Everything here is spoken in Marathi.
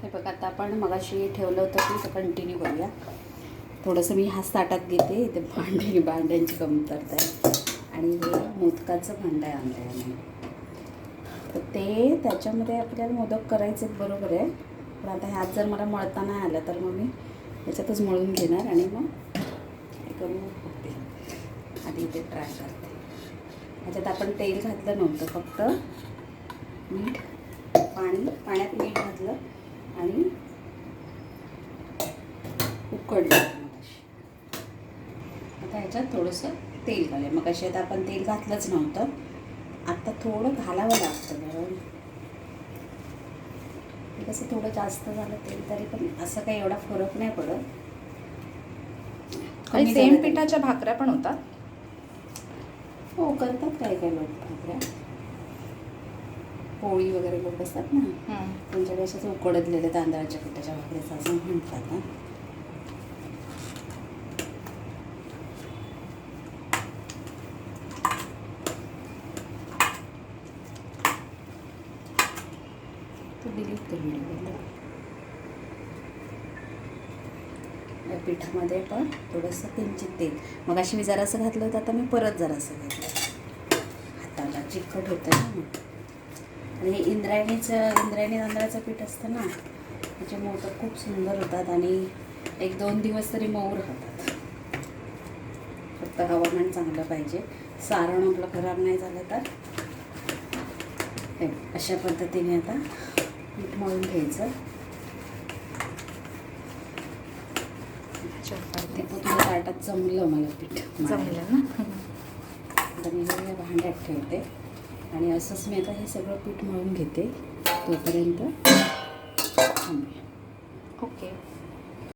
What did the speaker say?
हे बघा आता आपण मगाशी ठेवलं होतं की ते कंटिन्यू करूया. थोडंसं मी हाच ताटात घेते. इथे भांड्यांची कमतरता आहे आणि हे मोदकाचं भांडं आहे आणलं. तर ते त्याच्यामध्ये आपल्याला मोदक करायचे बरोबर आहे, पण आता ह्यात जर मला मळता नाही आलं तर मग मी त्याच्यातच मळून घेणार आणि मग हे करून बघते. आधी इथे ट्राय करते. ह्याच्यात आपण तेल घातलं नव्हतं, फक्त मीठ, पाण्यात मीठ घातलं आणि उकळलं. आता ह्याच्यात थोडंसं तेल घालेल. मग अशी आता आपण तेल घातलंच नव्हतं, आता थोडं घालावं लागतं. बरोबर, कसं थोडं जास्त झालं तेल तरी पण असं काही एवढा फरक नाही पडत. आणि सेम पिठाच्या भाकऱ्या पण होतात. हो, करतात काही काही लोक भाकऱ्या. पोळी वगैरे लोक असतात ना, त्यांच्याकडे अशाच उकडलेल्या तांदळाच्या पिठाच्या भाकऱ्याचं असं म्हणतात ना. डिलीट कर व्हिडिओ. या पिठामध्ये पण थोडंसं किंचित तेल, मग अशी मी जरासं घातलं होतं, आता मी परत जरासं घातलं. हाताला चिकट होतं ना. आणि हे इंद्रायणी तांदळाचं पीठ असतं ना, त्याचे मोदक खूप सुंदर होतात आणि 1-2 दिवस तरी मऊ राहतात. फक्त हवामान चांगलं पाहिजे, सारण आपलं खराब नाही झालं तर. अशा पद्धतीने आता पीठ मळून घ्यायचं. ते तुझ्या ताटात जमलं मला पीठ, जमलं ना. तर मी हे भांड्यात ठेवते आणि असंच मी आता हे सगळं पीठ मळून घेते. तोपर्यंत ओके.